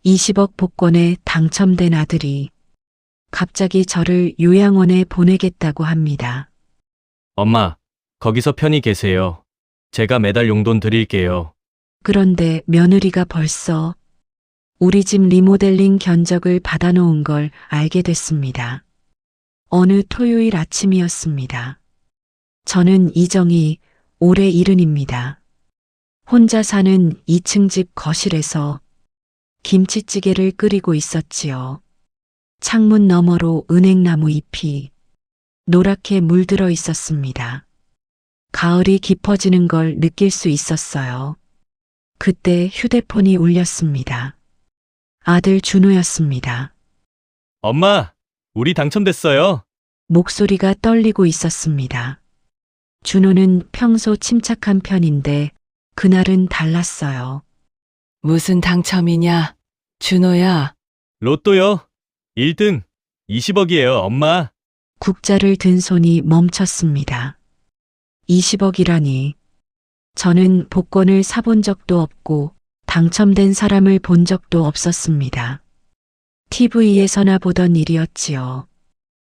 20억 복권에 당첨된 아들이 갑자기 저를 요양원에 보내겠다고 합니다. 엄마, 거기서 편히 계세요. 제가 매달 용돈 드릴게요. 그런데 며느리가 벌써 우리 집 리모델링 견적을 받아놓은 걸 알게 됐습니다. 어느 토요일 아침이었습니다. 저는 이정희, 올해 70입니다. 혼자 사는 2층 집 거실에서 김치찌개를 끓이고 있었지요. 창문 너머로 은행나무 잎이 노랗게 물들어 있었습니다. 가을이 깊어지는 걸 느낄 수 있었어요. 그때 휴대폰이 울렸습니다. 아들 준호였습니다. 엄마, 우리 당첨됐어요. 목소리가 떨리고 있었습니다. 준호는 평소 침착한 편인데 그날은 달랐어요. 무슨 당첨이냐? 준호야, 로또요. 1등 20억이에요, 엄마. 국자를 든 손이 멈췄습니다. 20억이라니. 저는 복권을 사본 적도 없고 당첨된 사람을 본 적도 없었습니다. TV에서나 보던 일이었지요.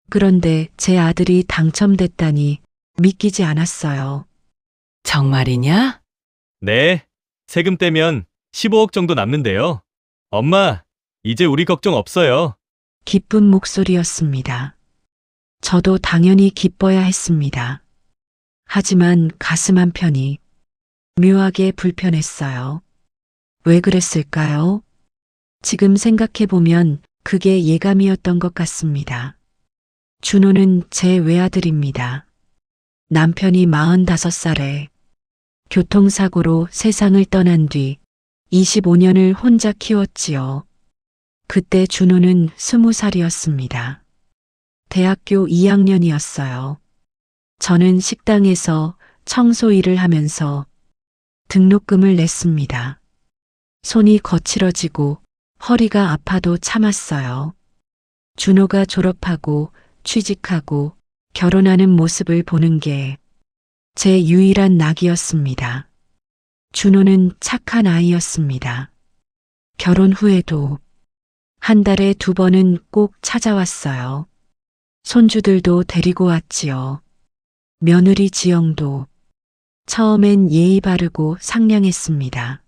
그런데 제 아들이 당첨됐다니 믿기지 않았어요. 정말이냐? 네, 세금 떼면 15억 정도 남는데요. 엄마, 이제 우리 걱정 없어요. 기쁜 목소리였습니다. 저도 당연히 기뻐야 했습니다. 하지만 가슴 한편이 묘하게 불편했어요. 왜 그랬을까요? 지금 생각해보면 그게 예감이었던 것 같습니다. 준호는 제 외아들입니다. 남편이 45살에 교통사고로 세상을 떠난 뒤 25년을 혼자 키웠지요. 그때 준호는 20살이었습니다. 대학교 2학년이었어요. 저는 식당에서 청소 일을 하면서 등록금을 냈습니다. 손이 거칠어지고 허리가 아파도 참았어요. 준호가 졸업하고 취직하고 결혼하는 모습을 보는 게 제 유일한 낙이었습니다. 준호는 착한 아이였습니다. 결혼 후에도 한 달에 2번은 꼭 찾아왔어요. 손주들도 데리고 왔지요. 며느리 지영도 처음엔 예의 바르고 상냥했습니다.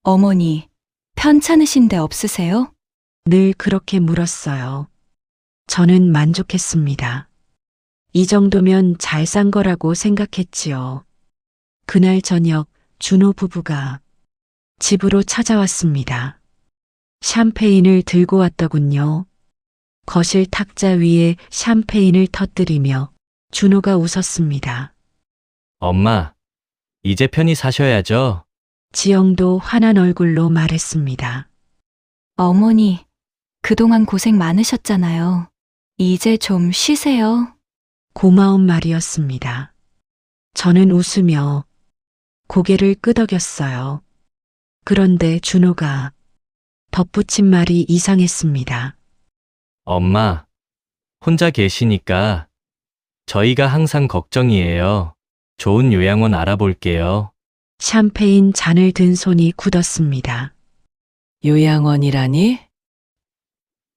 어머니, 편찮으신 데 없으세요? 늘 그렇게 물었어요. 저는 만족했습니다. 이 정도면 잘 산 거라고 생각했지요. 그날 저녁 준호 부부가 집으로 찾아왔습니다. 샴페인을 들고 왔더군요. 거실 탁자 위에 샴페인을 터뜨리며 준호가 웃었습니다. 엄마, 이제 편히 사셔야죠. 지영도 환한 얼굴로 말했습니다. 어머니, 그동안 고생 많으셨잖아요. 이제 좀 쉬세요. 고마운 말이었습니다. 저는 웃으며 고개를 끄덕였어요. 그런데 준호가 덧붙인 말이 이상했습니다. 엄마, 혼자 계시니까 저희가 항상 걱정이에요. 좋은 요양원 알아볼게요. 샴페인 잔을 든 손이 굳었습니다. 요양원이라니?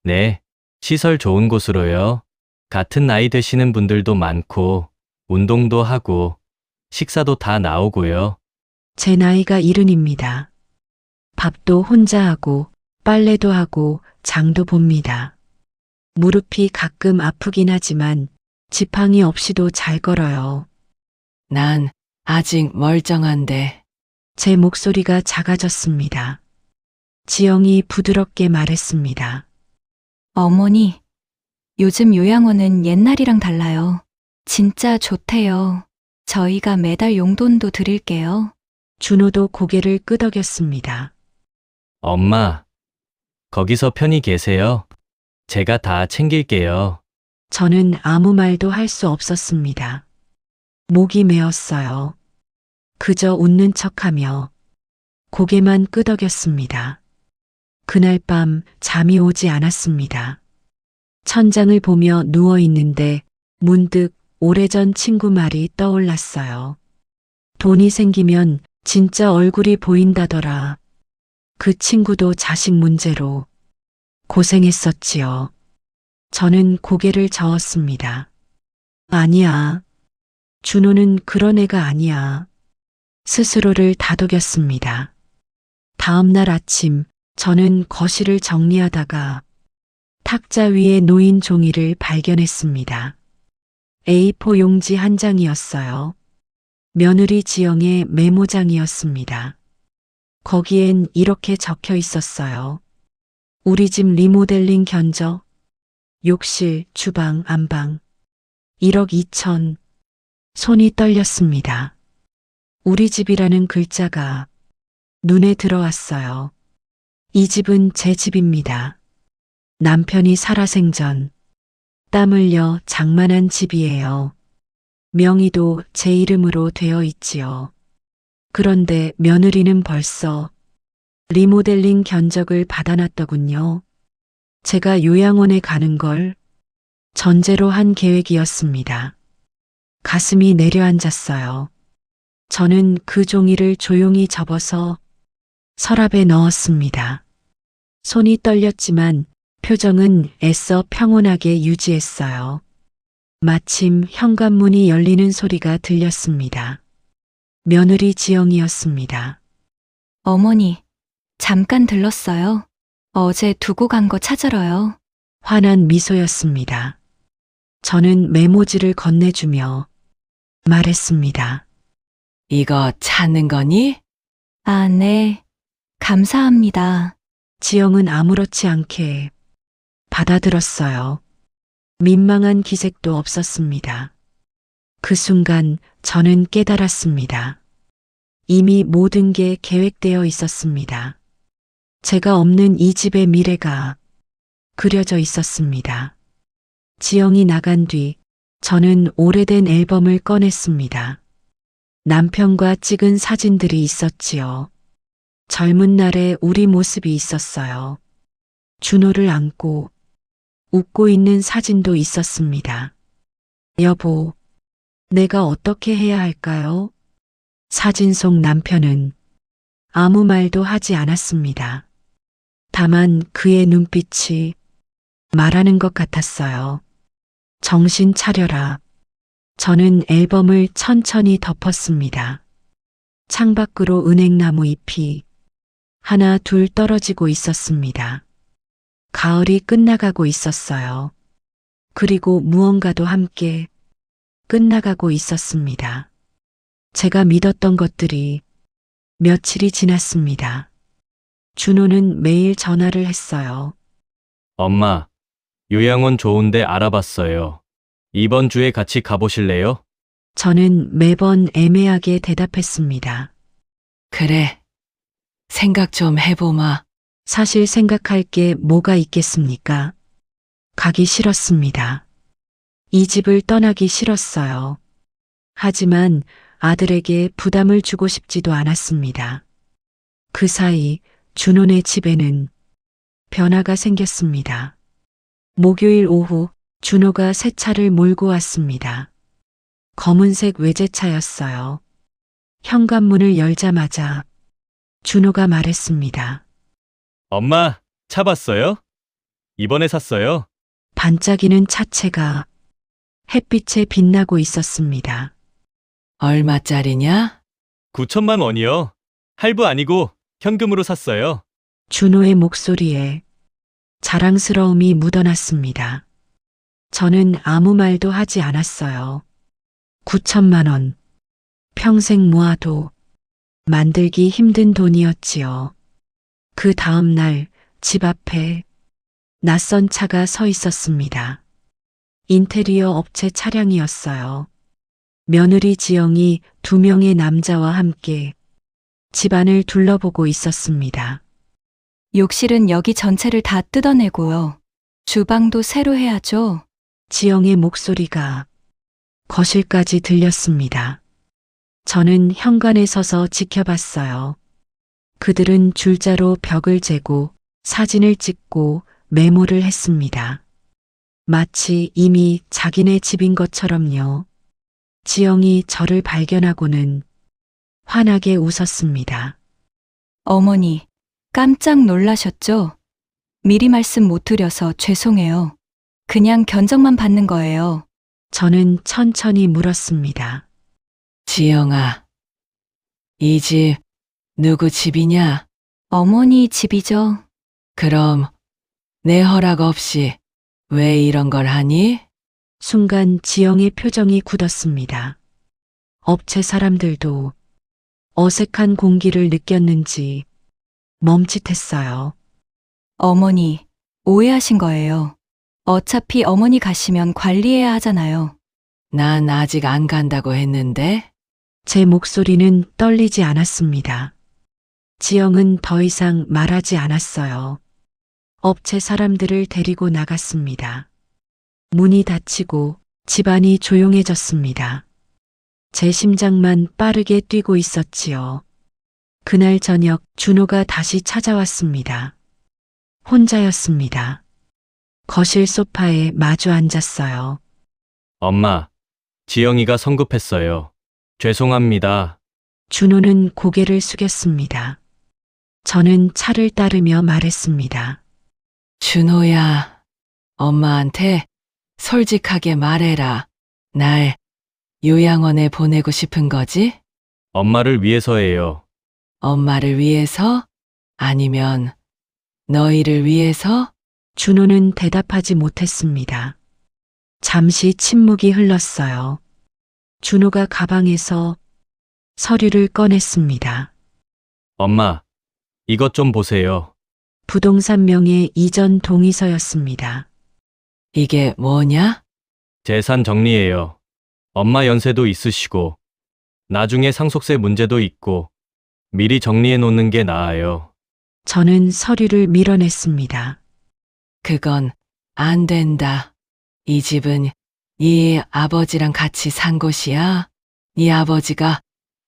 네, 시설 좋은 곳으로요. 같은 나이 되시는 분들도 많고, 운동도 하고, 식사도 다 나오고요. 제 나이가 70입니다. 밥도 혼자 하고 빨래도 하고 장도 봅니다. 무릎이 가끔 아프긴 하지만 지팡이 없이도 잘 걸어요. 난 아직 멀쩡한데. 제 목소리가 작아졌습니다. 지영이 부드럽게 말했습니다. 어머니, 요즘 요양원은 옛날이랑 달라요. 진짜 좋대요. 저희가 매달 용돈도 드릴게요. 준호도 고개를 끄덕였습니다. 엄마, 거기서 편히 계세요. 제가 다 챙길게요. 저는 아무 말도 할 수 없었습니다. 목이 메었어요. 그저 웃는 척하며 고개만 끄덕였습니다. 그날 밤 잠이 오지 않았습니다. 천장을 보며 누워 있는데 문득 오래전 친구 말이 떠올랐어요. 돈이 생기면 진짜 얼굴이 보인다더라. 그 친구도 자식 문제로 고생했었지요. 저는 고개를 저었습니다. 아니야. 준호는 그런 애가 아니야. 스스로를 다독였습니다. 다음 날 아침 저는 거실을 정리하다가 탁자 위에 놓인 종이를 발견했습니다. A4 용지 한 장이었어요. 며느리 지영의 메모장이었습니다. 거기엔 이렇게 적혀 있었어요. 우리 집 리모델링 견적, 욕실, 주방, 안방, 1억 2천. 손이 떨렸습니다. 우리 집이라는 글자가 눈에 들어왔어요. 이 집은 제 집입니다. 남편이 살아생전 땀 흘려 장만한 집이에요. 명의도 제 이름으로 되어 있지요. 그런데 며느리는 벌써 리모델링 견적을 받아놨더군요. 제가 요양원에 가는 걸 전제로 한 계획이었습니다. 가슴이 내려앉았어요. 저는 그 종이를 조용히 접어서 서랍에 넣었습니다. 손이 떨렸지만 표정은 애써 평온하게 유지했어요. 마침 현관문이 열리는 소리가 들렸습니다. 며느리 지영이었습니다. 어머니, 잠깐 들렀어요. 어제 두고 간 거 찾으러요. 환한 미소였습니다. 저는 메모지를 건네주며 말했습니다. 이거 찾는 거니? 아, 네. 감사합니다. 지영은 아무렇지 않게 받아들었어요. 민망한 기색도 없었습니다. 그 순간 저는 깨달았습니다. 이미 모든 게 계획되어 있었습니다. 제가 없는 이 집의 미래가 그려져 있었습니다. 지영이 나간 뒤 저는 오래된 앨범을 꺼냈습니다. 남편과 찍은 사진들이 있었지요. 젊은 날의 우리 모습이 있었어요. 준호를 안고 웃고 있는 사진도 있었습니다. 여보, 내가 어떻게 해야 할까요? 사진 속 남편은 아무 말도 하지 않았습니다. 다만 그의 눈빛이 말하는 것 같았어요. 정신 차려라. 저는 앨범을 천천히 덮었습니다. 창밖으로 은행나무 잎이 하나 둘 떨어지고 있었습니다. 가을이 끝나가고 있었어요. 그리고 무언가도 함께 끝나가고 있었습니다. 제가 믿었던 것들이 며칠이 지났습니다. 준호는 매일 전화를 했어요. 엄마, 요양원 좋은데 알아봤어요. 이번 주에 같이 가보실래요? 저는 매번 애매하게 대답했습니다. 그래. 생각 좀 해보마. 사실 생각할 게 뭐가 있겠습니까? 가기 싫었습니다. 이 집을 떠나기 싫었어요. 하지만 아들에게 부담을 주고 싶지도 않았습니다. 그 사이 준호네 집에는 변화가 생겼습니다. 목요일 오후 준호가 새 차를 몰고 왔습니다. 검은색 외제차였어요. 현관문을 열자마자 준호가 말했습니다. 엄마, 차 봤어요? 이번에 샀어요. 반짝이는 차체가 햇빛에 빛나고 있었습니다. 얼마짜리냐? 9천만 원이요. 할부 아니고 현금으로 샀어요. 준호의 목소리에 자랑스러움이 묻어났습니다. 저는 아무 말도 하지 않았어요. 9천만 원. 평생 모아도 만들기 힘든 돈이었지요. 그 다음 날 집 앞에 낯선 차가 서 있었습니다. 인테리어 업체 차량이었어요. 며느리 지영이 2명의 남자와 함께 집안을 둘러보고 있었습니다. 욕실은 여기 전체를 다 뜯어내고요. 주방도 새로 해야죠. 지영의 목소리가 거실까지 들렸습니다. 저는 현관에 서서 지켜봤어요. 그들은 줄자로 벽을 재고 사진을 찍고 메모를 했습니다. 마치 이미 자기네 집인 것처럼요. 지영이 저를 발견하고는 환하게 웃었습니다. 어머니, 깜짝 놀라셨죠? 미리 말씀 못 드려서 죄송해요. 그냥 견적만 받는 거예요. 저는 천천히 물었습니다. 지영아, 이 집 누구 집이냐? 어머니 집이죠. 그럼 내 허락 없이 왜 이런 걸 하니? 순간 지영의 표정이 굳었습니다. 업체 사람들도 어색한 공기를 느꼈는지 멈칫했어요. 어머니, 오해하신 거예요. 어차피 어머니 가시면 관리해야 하잖아요. 난 아직 안 간다고 했는데. 제 목소리는 떨리지 않았습니다. 지영은 더 이상 말하지 않았어요. 업체 사람들을 데리고 나갔습니다. 문이 닫히고 집안이 조용해졌습니다. 제 심장만 빠르게 뛰고 있었지요. 그날 저녁 준호가 다시 찾아왔습니다. 혼자였습니다. 거실 소파에 마주 앉았어요. 엄마, 지영이가 성급했어요. 죄송합니다. 준호는 고개를 숙였습니다. 저는 차를 따르며 말했습니다. 준호야, 엄마한테 솔직하게 말해라. 날 요양원에 보내고 싶은 거지? 엄마를 위해서예요. 엄마를 위해서? 아니면 너희를 위해서? 준호는 대답하지 못했습니다. 잠시 침묵이 흘렀어요. 준호가 가방에서 서류를 꺼냈습니다. 엄마, 이것 좀 보세요. 부동산 명의 이전 동의서였습니다. 이게 뭐냐? 재산 정리예요. 엄마 연세도 있으시고, 나중에 상속세 문제도 있고, 미리 정리해 놓는 게 나아요. 저는 서류를 밀어냈습니다. 그건 안 된다. 이 집은 네 아버지랑 같이 산 곳이야. 네 아버지가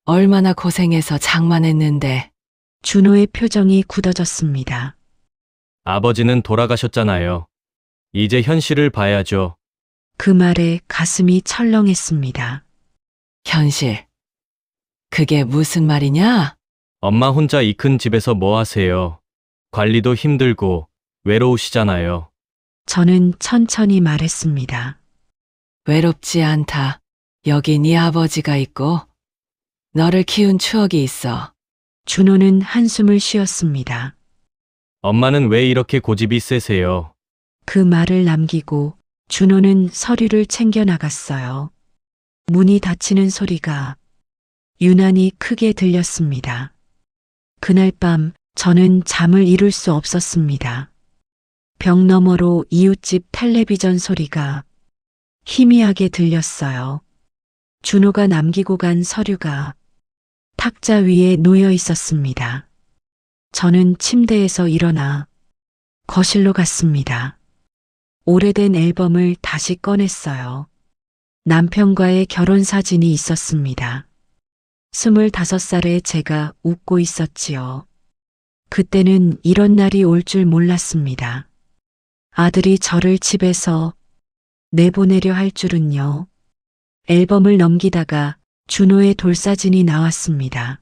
얼마나 고생해서 장만했는데. 준호의 표정이 굳어졌습니다. 아버지는 돌아가셨잖아요. 이제 현실을 봐야죠. 그 말에 가슴이 철렁했습니다. 현실. 그게 무슨 말이냐? 엄마 혼자 이 큰 집에서 뭐 하세요? 관리도 힘들고 외로우시잖아요. 저는 천천히 말했습니다. 외롭지 않다. 여기 네 아버지가 있고 너를 키운 추억이 있어. 준호는 한숨을 쉬었습니다. 엄마는 왜 이렇게 고집이 세세요? 그 말을 남기고 준호는 서류를 챙겨 나갔어요. 문이 닫히는 소리가 유난히 크게 들렸습니다. 그날 밤 저는 잠을 이룰 수 없었습니다. 벽 너머로 이웃집 텔레비전 소리가 희미하게 들렸어요. 준호가 남기고 간 서류가 탁자 위에 놓여 있었습니다. 저는 침대에서 일어나 거실로 갔습니다. 오래된 앨범을 다시 꺼냈어요. 남편과의 결혼 사진이 있었습니다. 25살에 제가 웃고 있었지요. 그때는 이런 날이 올 줄 몰랐습니다. 아들이 저를 집에서 내보내려 할 줄은요. 앨범을 넘기다가 준호의 돌사진이 나왔습니다.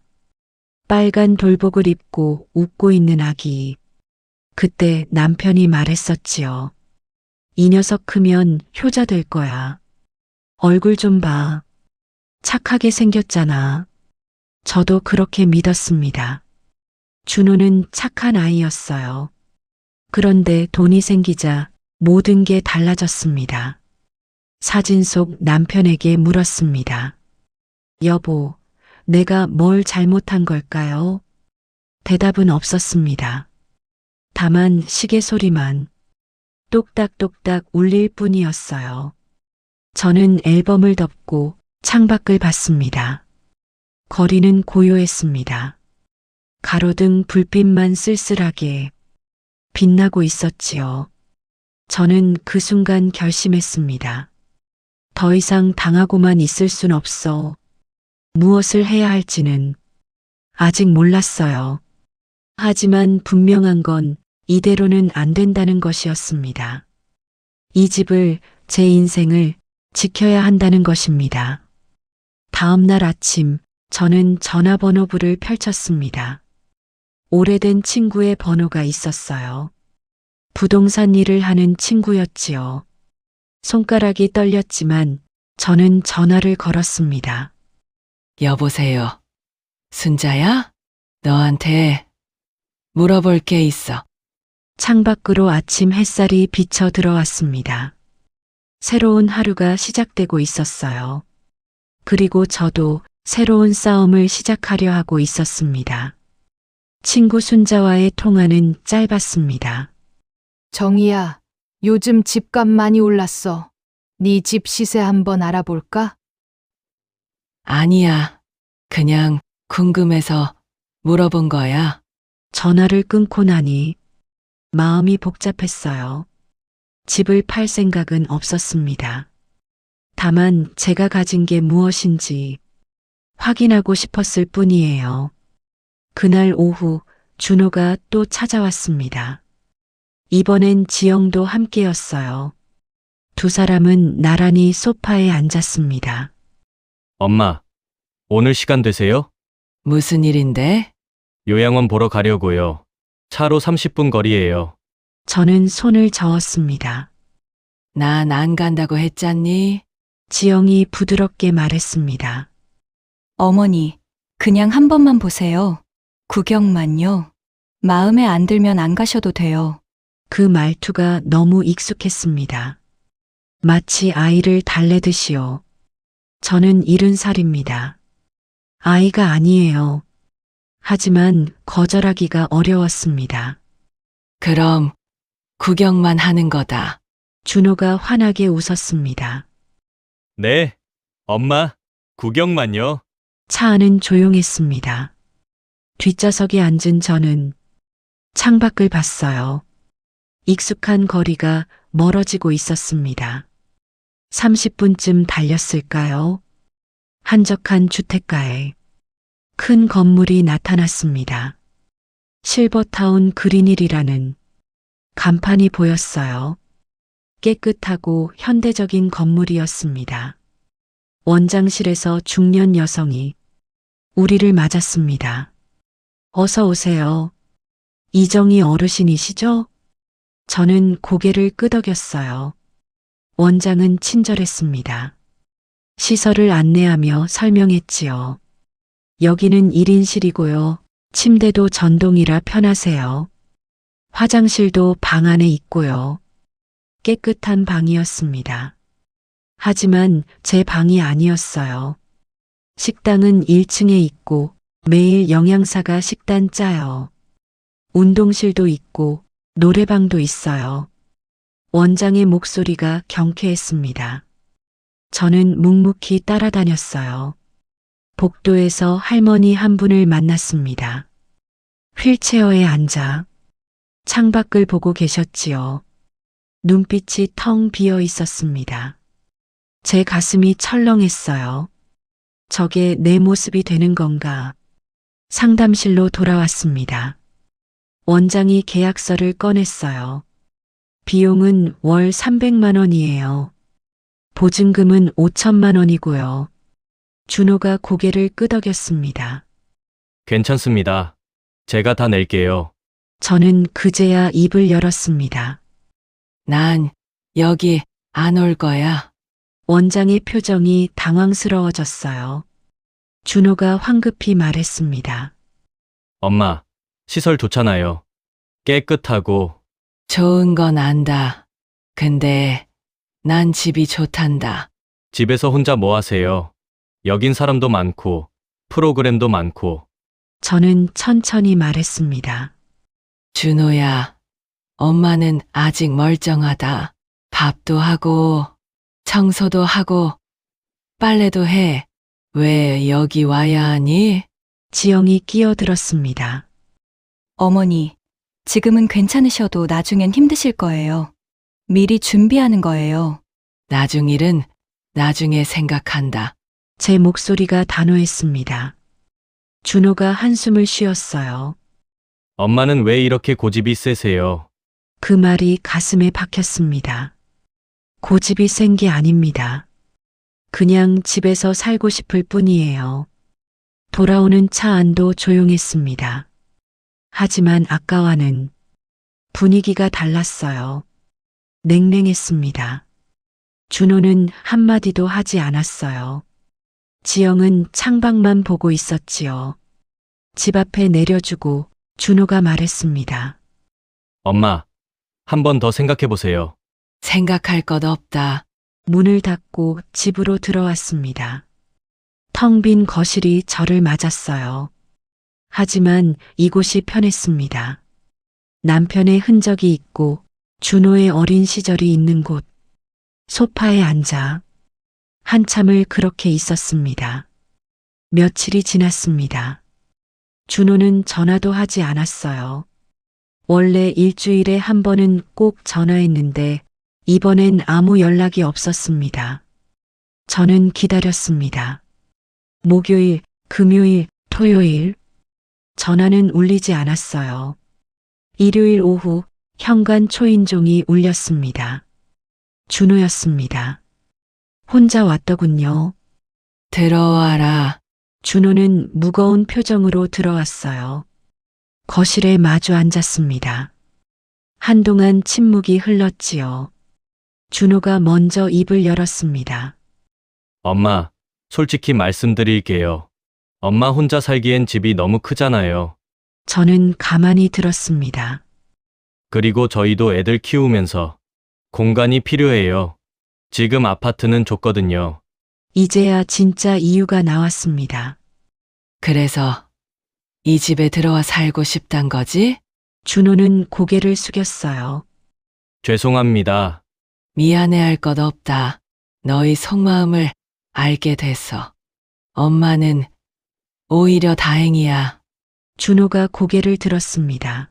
빨간 돌복을 입고 웃고 있는 아기. 그때 남편이 말했었지요. 이 녀석 크면 효자 될 거야. 얼굴 좀 봐. 착하게 생겼잖아. 저도 그렇게 믿었습니다. 준호는 착한 아이였어요. 그런데 돈이 생기자 모든 게 달라졌습니다. 사진 속 남편에게 물었습니다. 여보, 내가 뭘 잘못한 걸까요? 대답은 없었습니다. 다만 시계 소리만 똑딱똑딱 울릴 뿐이었어요. 저는 앨범을 덮고 창밖을 봤습니다. 거리는 고요했습니다. 가로등 불빛만 쓸쓸하게 빛나고 있었지요. 저는 그 순간 결심했습니다. 더 이상 당하고만 있을 순 없어. 무엇을 해야 할지는 아직 몰랐어요. 하지만 분명한 건 이대로는 안 된다는 것이었습니다. 이 집을, 제 인생을 지켜야 한다는 것입니다. 다음 날 아침 저는 전화번호부를 펼쳤습니다. 오래된 친구의 번호가 있었어요. 부동산 일을 하는 친구였지요. 손가락이 떨렸지만 저는 전화를 걸었습니다. 여보세요. 순자야? 너한테 물어볼 게 있어. 창밖으로 아침 햇살이 비쳐 들어왔습니다. 새로운 하루가 시작되고 있었어요. 그리고 저도 새로운 싸움을 시작하려 하고 있었습니다. 친구 순자와의 통화는 짧았습니다. 정희야, 요즘 집값 많이 올랐어. 네 집 시세 한번 알아볼까? 아니야. 그냥 궁금해서 물어본 거야. 전화를 끊고 나니 마음이 복잡했어요. 집을 팔 생각은 없었습니다. 다만 제가 가진 게 무엇인지 확인하고 싶었을 뿐이에요. 그날 오후 준호가 또 찾아왔습니다. 이번엔 지영도 함께였어요. 두 사람은 나란히 소파에 앉았습니다. 엄마, 오늘 시간 되세요? 무슨 일인데? 요양원 보러 가려고요. 차로 30분 거리예요. 저는 손을 저었습니다. 난 안 간다고 했잖니? 지영이 부드럽게 말했습니다. 어머니, 그냥 한 번만 보세요. 구경만요. 마음에 안 들면 안 가셔도 돼요. 그 말투가 너무 익숙했습니다. 마치 아이를 달래듯이요. 저는 70살입니다. 아이가 아니에요. 하지만 거절하기가 어려웠습니다. 그럼 구경만 하는 거다. 준호가 환하게 웃었습니다. 네, 엄마, 구경만요. 차 안은 조용했습니다. 뒷좌석에 앉은 저는 창밖을 봤어요. 익숙한 거리가 멀어지고 있었습니다. 30분쯤 달렸을까요? 한적한 주택가에 큰 건물이 나타났습니다. 실버타운 그린힐이라는 간판이 보였어요. 깨끗하고 현대적인 건물이었습니다. 원장실에서 중년 여성이 우리를 맞았습니다. 어서 오세요. 이정희 어르신이시죠? 저는 고개를 끄덕였어요. 원장은 친절했습니다. 시설을 안내하며 설명했지요. 여기는 1인실이고요. 침대도 전동이라 편하세요. 화장실도 방 안에 있고요. 깨끗한 방이었습니다. 하지만 제 방이 아니었어요. 식당은 1층에 있고 매일 영양사가 식단 짜요. 운동실도 있고 노래방도 있어요. 원장의 목소리가 경쾌했습니다. 저는 묵묵히 따라다녔어요. 복도에서 할머니 한 분을 만났습니다. 휠체어에 앉아 창밖을 보고 계셨지요. 눈빛이 텅 비어 있었습니다. 제 가슴이 철렁했어요. 저게 내 모습이 되는 건가? 상담실로 돌아왔습니다. 원장이 계약서를 꺼냈어요. 비용은 월 300만 원이에요. 보증금은 5천만 원이고요. 준호가 고개를 끄덕였습니다. 괜찮습니다. 제가 다 낼게요. 저는 그제야 입을 열었습니다. 난 여기 안 올 거야. 원장의 표정이 당황스러워졌어요. 준호가 황급히 말했습니다. 엄마, 시설 좋잖아요. 깨끗하고. 좋은 건 안다. 근데 난 집이 좋단다. 집에서 혼자 뭐 하세요? 여긴 사람도 많고, 프로그램도 많고. 저는 천천히 말했습니다. 준호야, 엄마는 아직 멀쩡하다. 밥도 하고, 청소도 하고, 빨래도 해. 왜 여기 와야 하니? 지영이 끼어들었습니다. 어머니, 지금은 괜찮으셔도 나중엔 힘드실 거예요. 미리 준비하는 거예요. 나중 일은 나중에 생각한다. 제 목소리가 단호했습니다. 준호가 한숨을 쉬었어요. 엄마는 왜 이렇게 고집이 세세요? 그 말이 가슴에 박혔습니다. 고집이 센 게 아닙니다. 그냥 집에서 살고 싶을 뿐이에요. 돌아오는 차 안도 조용했습니다. 하지만 아까와는 분위기가 달랐어요. 냉랭했습니다. 준호는 한마디도 하지 않았어요. 지영은 창밖만 보고 있었지요. 집 앞에 내려주고 준호가 말했습니다. 엄마, 한 번 더 생각해 보세요. 생각할 것 없다. 문을 닫고 집으로 들어왔습니다. 텅 빈 거실이 저를 맞았어요. 하지만 이곳이 편했습니다. 남편의 흔적이 있고 준호의 어린 시절이 있는 곳. 소파에 앉아 한참을 그렇게 있었습니다. 며칠이 지났습니다. 준호는 전화도 하지 않았어요. 원래 일주일에 한 번은 꼭 전화했는데 이번엔 아무 연락이 없었습니다. 저는 기다렸습니다. 목요일, 금요일, 토요일. 전화는 울리지 않았어요. 일요일 오후 현관 초인종이 울렸습니다. 준호였습니다. 혼자 왔더군요. 들어와라. 준호는 무거운 표정으로 들어왔어요. 거실에 마주 앉았습니다. 한동안 침묵이 흘렀지요. 준호가 먼저 입을 열었습니다. 엄마, 솔직히 말씀드릴게요. 엄마 혼자 살기엔 집이 너무 크잖아요. 저는 가만히 들었습니다. 그리고 저희도 애들 키우면서 공간이 필요해요. 지금 아파트는 좁거든요. 이제야 진짜 이유가 나왔습니다. 그래서 이 집에 들어와 살고 싶단 거지? 준호는 고개를 숙였어요. 죄송합니다. 미안해할 것 없다. 너희 속마음을 알게 됐어. 엄마는 오히려 다행이야. 준호가 고개를 들었습니다.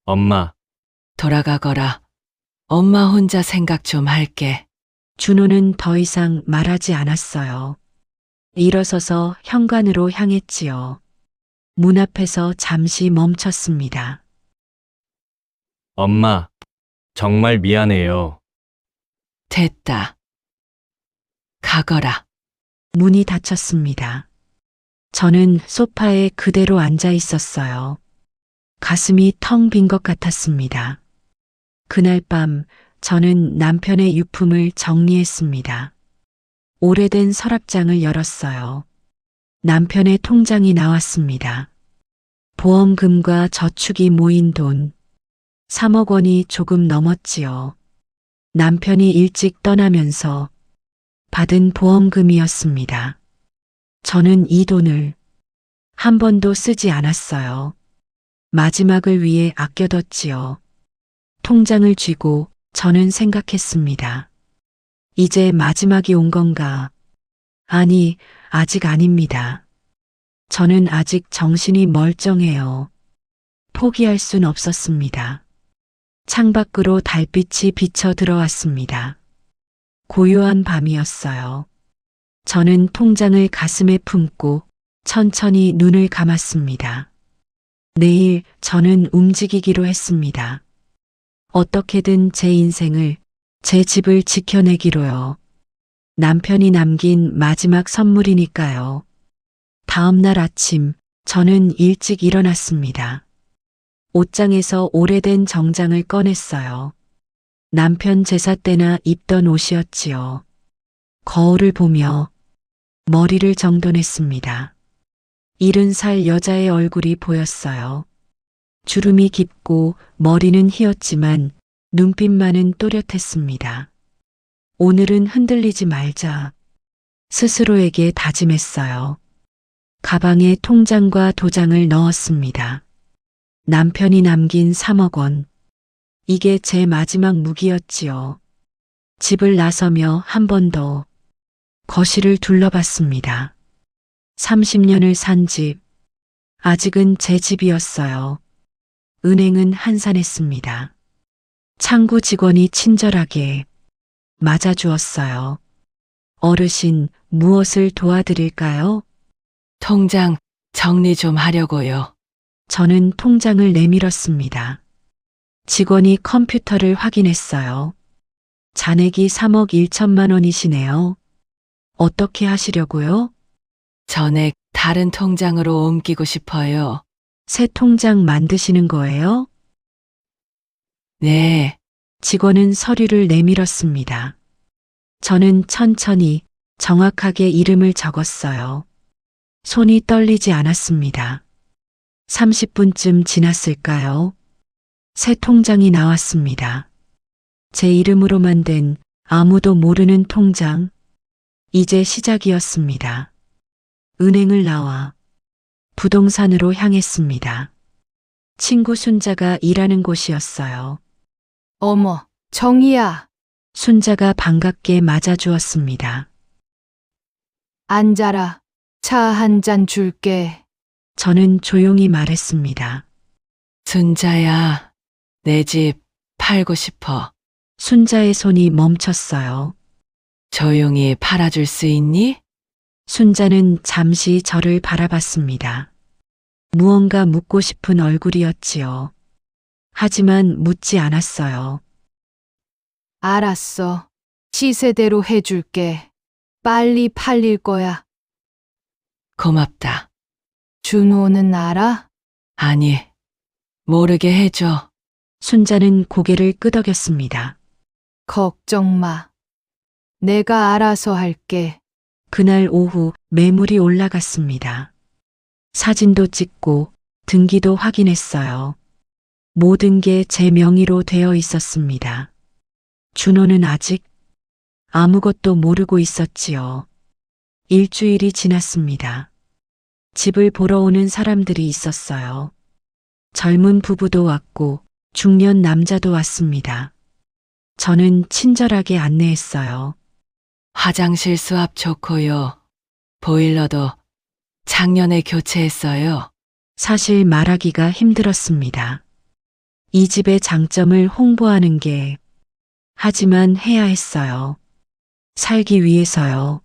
엄마, 돌아가거라. 엄마 혼자 생각 좀 할게. 준호는 더 이상 말하지 않았어요. 일어서서 현관으로 향했지요. 문 앞에서 잠시 멈췄습니다. 엄마, 정말 미안해요. 됐다. 가거라. 문이 닫혔습니다. 저는 소파에 그대로 앉아 있었어요. 가슴이 텅 빈 것 같았습니다. 그날 밤 저는 남편의 유품을 정리했습니다. 오래된 서랍장을 열었어요. 남편의 통장이 나왔습니다. 보험금과 저축이 모인 돈 3억 원이 조금 넘었지요. 남편이 일찍 떠나면서 받은 보험금이었습니다. 저는 이 돈을 한 번도 쓰지 않았어요. 마지막을 위해 아껴뒀지요. 통장을 쥐고 저는 생각했습니다. 이제 마지막이 온 건가? 아니, 아직 아닙니다. 저는 아직 정신이 멀쩡해요. 포기할 순 없었습니다. 창밖으로 달빛이 비쳐 들어왔습니다. 고요한 밤이었어요. 저는 통장을 가슴에 품고 천천히 눈을 감았습니다. 내일 저는 움직이기로 했습니다. 어떻게든 제 인생을, 제 집을 지켜내기로요. 남편이 남긴 마지막 선물이니까요. 다음 날 아침 저는 일찍 일어났습니다. 옷장에서 오래된 정장을 꺼냈어요. 남편 제사 때나 입던 옷이었지요. 거울을 보며 머리를 정돈했습니다. 70살 여자의 얼굴이 보였어요. 주름이 깊고 머리는 휘었지만 눈빛만은 또렷했습니다. 오늘은 흔들리지 말자. 스스로에게 다짐했어요. 가방에 통장과 도장을 넣었습니다. 남편이 남긴 3억 원. 이게 제 마지막 무기였지요. 집을 나서며 한 번 더 거실을 둘러봤습니다. 30년을 산 집. 아직은 제 집이었어요. 은행은 한산했습니다. 창구 직원이 친절하게 맞아주었어요. 어르신, 무엇을 도와드릴까요? 통장 정리 좀 하려고요. 저는 통장을 내밀었습니다. 직원이 컴퓨터를 확인했어요. 잔액이 3억 1천만 원이시네요. 어떻게 하시려고요? 전액 다른 통장으로 옮기고 싶어요. 새 통장 만드시는 거예요? 네, 직원은 서류를 내밀었습니다. 저는 천천히 정확하게 이름을 적었어요. 손이 떨리지 않았습니다. 30분쯤 지났을까요? 새 통장이 나왔습니다. 제 이름으로만 된 아무도 모르는 통장. 이제 시작이었습니다. 은행을 나와 부동산으로 향했습니다. 친구 순자가 일하는 곳이었어요. 어머, 정희야, 순자가 반갑게 맞아주었습니다. 앉아라. 차 한 잔 줄게. 저는 조용히 말했습니다. 순자야, 내 집 팔고 싶어. 순자의 손이 멈췄어요. 조용히 팔아줄 수 있니? 순자는 잠시 저를 바라봤습니다. 무언가 묻고 싶은 얼굴이었지요. 하지만 묻지 않았어요. 알았어. 시세대로 해줄게. 빨리 팔릴 거야. 고맙다. 준호는 알아? 아니, 모르게 해줘. 순자는 고개를 끄덕였습니다. 걱정 마. 내가 알아서 할게. 그날 오후 매물이 올라갔습니다. 사진도 찍고 등기도 확인했어요. 모든 게 제 명의로 되어 있었습니다. 준호는 아직 아무것도 모르고 있었지요. 일주일이 지났습니다. 집을 보러 오는 사람들이 있었어요. 젊은 부부도 왔고 중년 남자도 왔습니다. 저는 친절하게 안내했어요. 화장실 수압 좋고요. 보일러도 작년에 교체했어요. 사실 말하기가 힘들었습니다. 이 집의 장점을 홍보하는 게, 하지만 해야 했어요. 살기 위해서요.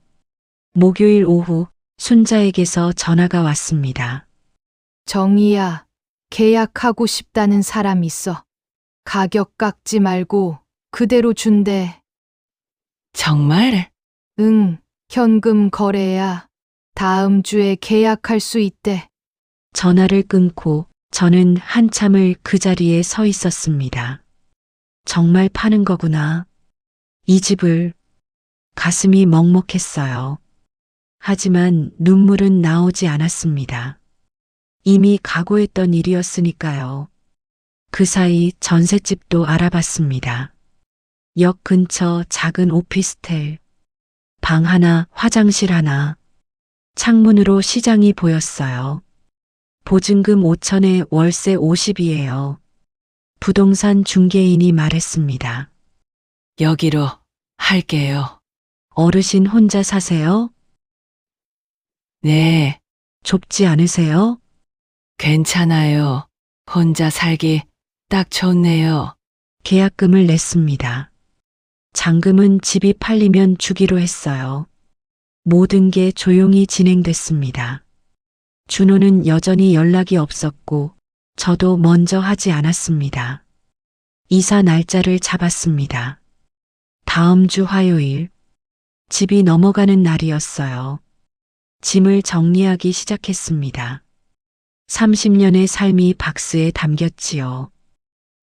목요일 오후 순자에게서 전화가 왔습니다. 정희야, 계약하고 싶다는 사람 있어. 가격 깎지 말고 그대로 준대. 정말? 응, 현금 거래야. 다음 주에 계약할 수 있대. 전화를 끊고 저는 한참을 그 자리에 서 있었습니다. 정말 파는 거구나. 이 집을. 가슴이 먹먹했어요. 하지만 눈물은 나오지 않았습니다. 이미 각오했던 일이었으니까요. 그 사이 전셋집도 알아봤습니다. 역 근처 작은 오피스텔. 방 하나, 화장실 하나. 창문으로 시장이 보였어요. 보증금 5천에 월세 50이에요. 부동산 중개인이 말했습니다. 여기로 할게요. 어르신 혼자 사세요? 네, 좁지 않으세요? 괜찮아요. 혼자 살기 딱 좋네요. 계약금을 냈습니다. 잔금은 집이 팔리면 주기로 했어요. 모든 게 조용히 진행됐습니다. 준호는 여전히 연락이 없었고 저도 먼저 하지 않았습니다. 이사 날짜를 잡았습니다. 다음 주 화요일. 집이 넘어가는 날이었어요. 짐을 정리하기 시작했습니다. 30년의 삶이 박스에 담겼지요.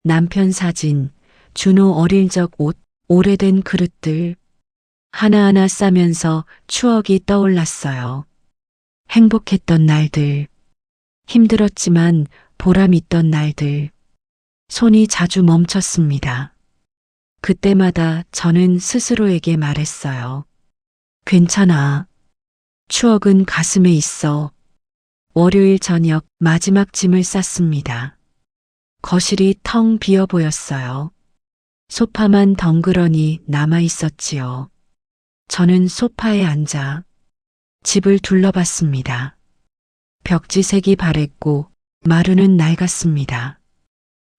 남편 사진, 준호 어릴 적 옷, 오래된 그릇들. 하나하나 싸면서 추억이 떠올랐어요. 행복했던 날들. 힘들었지만 보람 있던 날들. 손이 자주 멈췄습니다. 그때마다 저는 스스로에게 말했어요. 괜찮아. 추억은 가슴에 있어. 월요일 저녁 마지막 짐을 쌌습니다. 거실이 텅 비어 보였어요. 소파만 덩그러니 남아 있었지요. 저는 소파에 앉아 집을 둘러봤습니다. 벽지색이 바랬고 마루는 낡았습니다.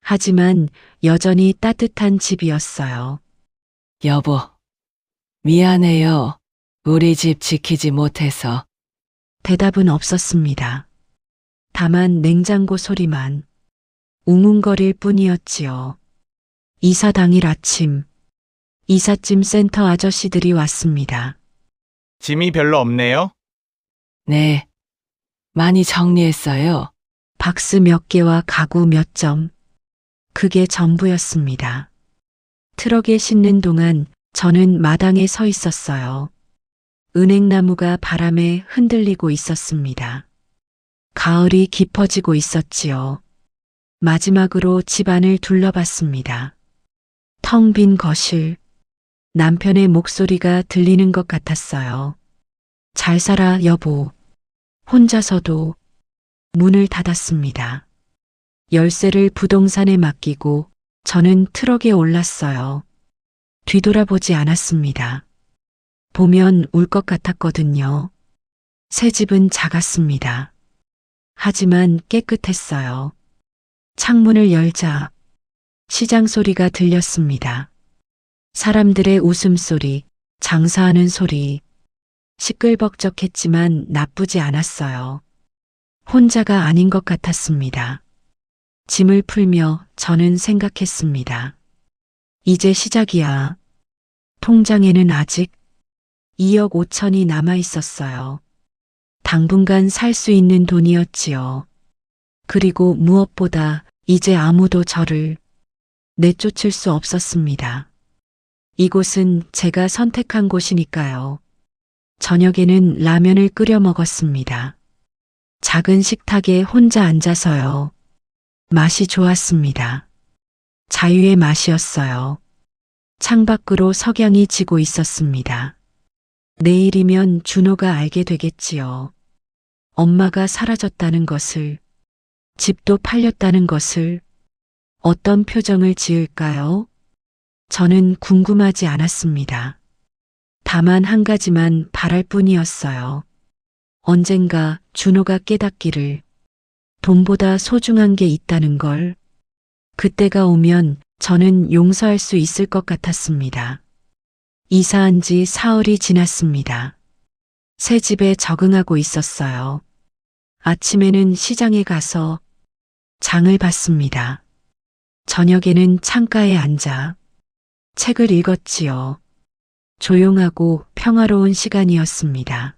하지만 여전히 따뜻한 집이었어요. 여보, 미안해요. 우리 집 지키지 못해서. 대답은 없었습니다. 다만 냉장고 소리만 웅웅거릴 뿐이었지요. 이사 당일 아침, 이삿짐 센터 아저씨들이 왔습니다. 짐이 별로 없네요. 네, 많이 정리했어요. 박스 몇 개와 가구 몇 점. 그게 전부였습니다. 트럭에 싣는 동안 저는 마당에 서 있었어요. 은행나무가 바람에 흔들리고 있었습니다. 가을이 깊어지고 있었지요. 마지막으로 집안을 둘러봤습니다. 텅 빈 거실. 남편의 목소리가 들리는 것 같았어요. 잘 살아, 여보. 혼자서도. 문을 닫았습니다. 열쇠를 부동산에 맡기고 저는 트럭에 올랐어요. 뒤돌아보지 않았습니다. 보면 울 것 같았거든요. 새 집은 작았습니다. 하지만 깨끗했어요. 창문을 열자 시장 소리가 들렸습니다. 사람들의 웃음소리, 장사하는 소리. 시끌벅적했지만 나쁘지 않았어요. 혼자가 아닌 것 같았습니다. 짐을 풀며 저는 생각했습니다. 이제 시작이야. 통장에는 아직 2억 5천이 남아 있었어요. 당분간 살 수 있는 돈이었지요. 그리고 무엇보다 이제 아무도 저를 내쫓을 수 없었습니다. 이곳은 제가 선택한 곳이니까요. 저녁에는 라면을 끓여 먹었습니다. 작은 식탁에 혼자 앉아서요. 맛이 좋았습니다. 자유의 맛이었어요. 창밖으로 석양이 지고 있었습니다. 내일이면 준호가 알게 되겠지요. 엄마가 사라졌다는 것을, 집도 팔렸다는 것을. 어떤 표정을 지을까요? 저는 궁금하지 않았습니다. 다만 한 가지만 바랄 뿐이었어요. 언젠가 준호가 깨닫기를 돈보다 소중한 게 있다는 걸. 그때가 오면 저는 용서할 수 있을 것 같았습니다. 이사한 지 사흘이 지났습니다. 새 집에 적응하고 있었어요. 아침에는 시장에 가서 장을 봤습니다. 저녁에는 창가에 앉아 책을 읽었지요. 조용하고 평화로운 시간이었습니다.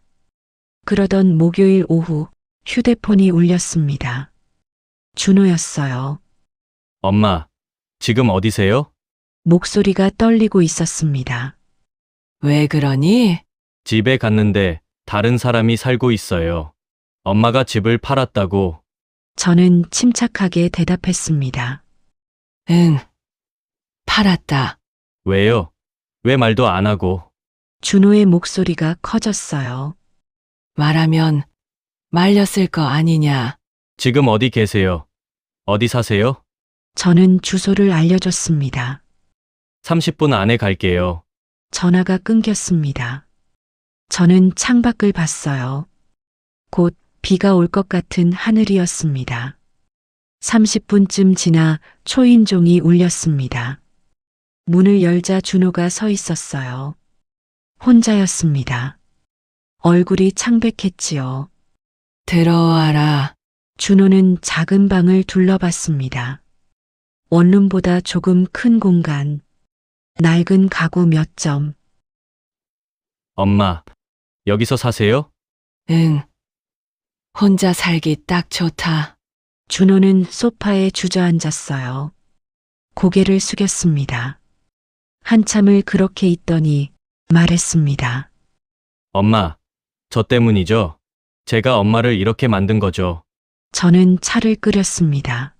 그러던 목요일 오후 휴대폰이 울렸습니다. 준호였어요. 엄마, 지금 어디세요? 목소리가 떨리고 있었습니다. 왜 그러니? 집에 갔는데 다른 사람이 살고 있어요. 엄마가 집을 팔았다고. 저는 침착하게 대답했습니다. 응. 팔았다. 왜요? 왜 말도 안 하고? 준호의 목소리가 커졌어요. 말하면 말렸을 거 아니냐. 지금 어디 계세요? 어디 사세요? 저는 주소를 알려줬습니다. 30분 안에 갈게요. 전화가 끊겼습니다. 저는 창밖을 봤어요. 곧 비가 올 것 같은 하늘이었습니다. 30분쯤 지나 초인종이 울렸습니다. 문을 열자 준호가 서 있었어요. 혼자였습니다. 얼굴이 창백했지요. 들어와라. 준호는 작은 방을 둘러봤습니다. 원룸보다 조금 큰 공간, 낡은 가구 몇 점. 엄마, 여기서 사세요? 응. 혼자 살기 딱 좋다. 준호는 소파에 주저앉았어요. 고개를 숙였습니다. 한참을 그렇게 있더니 말했습니다. 엄마, 저 때문이죠? 제가 엄마를 이렇게 만든 거죠. 저는 차를 끓였습니다.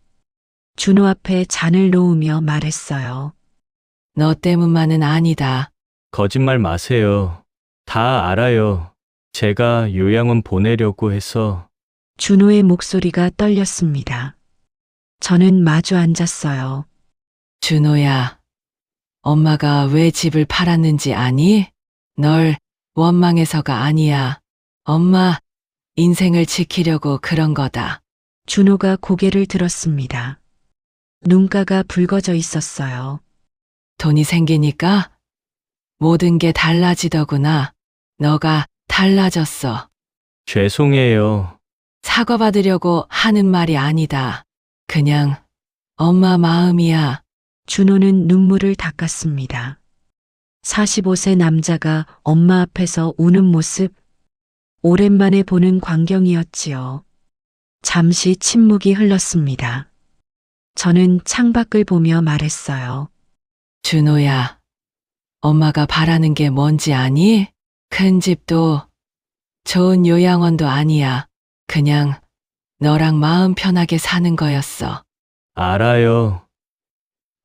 준호 앞에 잔을 놓으며 말했어요. 너 때문만은 아니다. 거짓말 마세요. 다 알아요. 제가 요양원 보내려고 해서. 준호의 목소리가 떨렸습니다. 저는 마주 앉았어요. 준호야, 엄마가 왜 집을 팔았는지 아니? 널 원망해서가 아니야. 엄마, 인생을 지키려고 그런 거다. 준호가 고개를 들었습니다. 눈가가 붉어져 있었어요. 돈이 생기니까 모든 게 달라지더구나. 너가 달라졌어. 죄송해요. 사과받으려고 하는 말이 아니다. 그냥 엄마 마음이야. 준호는 눈물을 닦았습니다. 45세 남자가 엄마 앞에서 우는 모습, 오랜만에 보는 광경이었지요. 잠시 침묵이 흘렀습니다. 저는 창밖을 보며 말했어요. 준호야, 엄마가 바라는 게 뭔지 아니? 큰 집도 좋은 요양원도 아니야. 그냥 너랑 마음 편하게 사는 거였어. 알아요.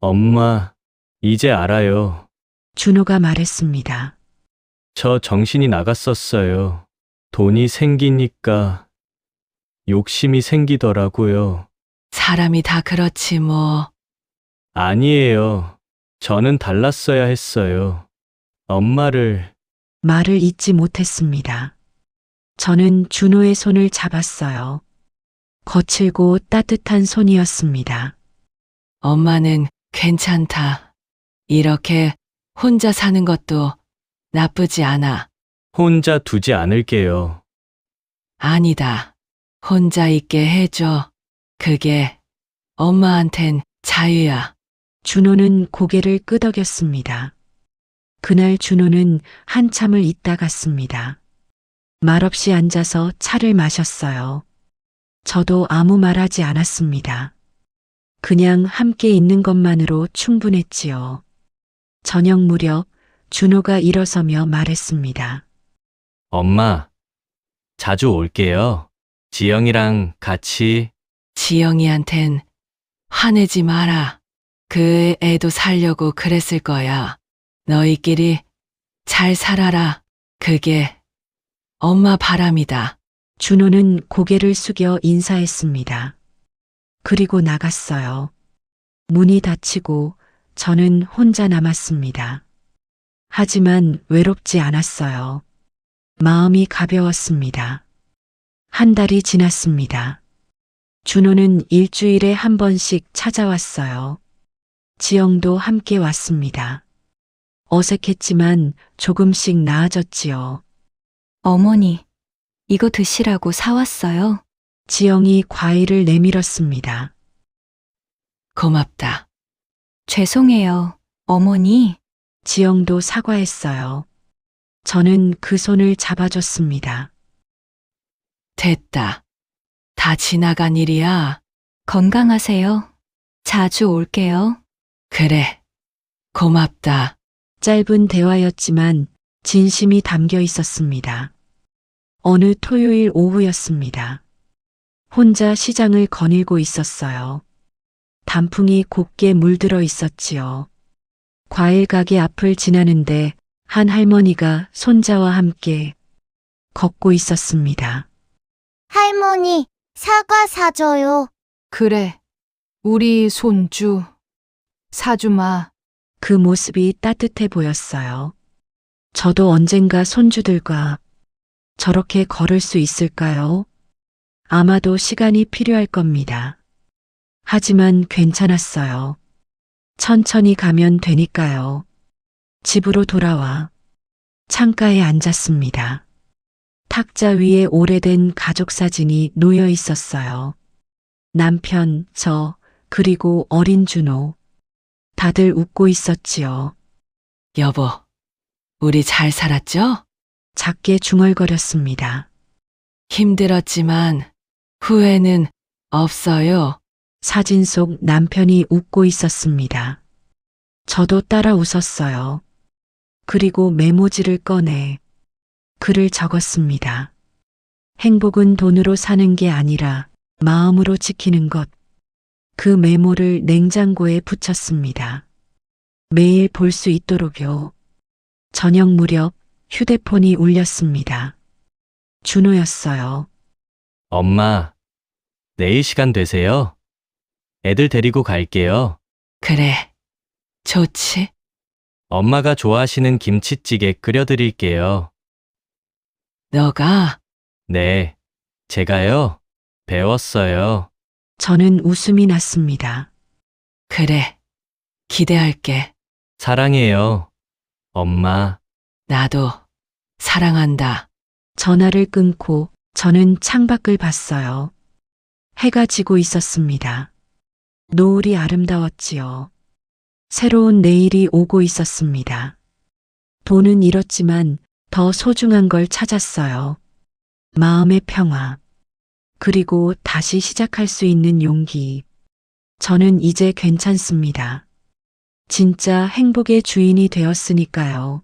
엄마, 이제 알아요. 준호가 말했습니다. 저 정신이 나갔었어요. 돈이 생기니까 욕심이 생기더라고요. 사람이 다 그렇지 뭐. 아니에요. 저는 달랐어야 했어요. 엄마를 말을 잇지 못했습니다. 저는 준호의 손을 잡았어요. 거칠고 따뜻한 손이었습니다. 엄마는 괜찮다. 이렇게 혼자 사는 것도 나쁘지 않아. 혼자 두지 않을게요. 아니다. 혼자 있게 해줘. 그게 엄마한텐 자유야. 준호는 고개를 끄덕였습니다. 그날 준호는 한참을 있다 갔습니다. 말없이 앉아서 차를 마셨어요. 저도 아무 말하지 않았습니다. 그냥 함께 있는 것만으로 충분했지요. 저녁 무렵 준호가 일어서며 말했습니다. 엄마, 자주 올게요. 지영이랑 같이. 지영이한텐 화내지 마라. 그 애도 살려고 그랬을 거야. 너희끼리 잘 살아라. 그게 엄마 바람이다. 준호는 고개를 숙여 인사했습니다. 그리고 나갔어요. 문이 닫히고 저는 혼자 남았습니다. 하지만 외롭지 않았어요. 마음이 가벼웠습니다. 한 달이 지났습니다. 준호는 일주일에 한 번씩 찾아왔어요. 지영도 함께 왔습니다. 어색했지만 조금씩 나아졌지요. 어머니, 이거 드시라고 사왔어요. 지영이 과일을 내밀었습니다. 고맙다. 죄송해요, 어머니. 지영도 사과했어요. 저는 그 손을 잡아줬습니다. 됐다. 다 지나간 일이야. 건강하세요. 자주 올게요. 그래. 고맙다. 짧은 대화였지만 진심이 담겨 있었습니다. 어느 토요일 오후였습니다. 혼자 시장을 거닐고 있었어요. 단풍이 곱게 물들어 있었지요. 과일 가게 앞을 지나는데 한 할머니가 손자와 함께 걷고 있었습니다. 할머니, 사과 사줘요. 그래, 우리 손주. 사주마. 그 모습이 따뜻해 보였어요. 저도 언젠가 손주들과 저렇게 걸을 수 있을까요? 아마도 시간이 필요할 겁니다. 하지만 괜찮았어요. 천천히 가면 되니까요. 집으로 돌아와 창가에 앉았습니다. 탁자 위에 오래된 가족 사진이 놓여 있었어요. 남편, 저, 그리고 어린 준호. 다들 웃고 있었지요. 여보, 우리 잘 살았죠? 작게 중얼거렸습니다. 힘들었지만 후회는 없어요. 사진 속 남편이 웃고 있었습니다. 저도 따라 웃었어요. 그리고 메모지를 꺼내 글을 적었습니다. 행복은 돈으로 사는 게 아니라 마음으로 지키는 것. 그 메모를 냉장고에 붙였습니다. 매일 볼 수 있도록요. 저녁 무렵 휴대폰이 울렸습니다. 준호였어요. 엄마, 내일 시간 되세요? 애들 데리고 갈게요. 그래. 좋지? 엄마가 좋아하시는 김치찌개 끓여드릴게요. 너가 네, 제가요. 배웠어요. 저는 웃음이 났습니다. 그래. 기대할게. 사랑해요. 엄마. 나도 사랑한다. 전화를 끊고 저는 창밖을 봤어요. 해가 지고 있었습니다. 노을이 아름다웠지요. 새로운 내일이 오고 있었습니다. 돈은 잃었지만 더 소중한 걸 찾았어요. 마음의 평화. 그리고 다시 시작할 수 있는 용기. 저는 이제 괜찮습니다. 진짜 행복의 주인이 되었으니까요.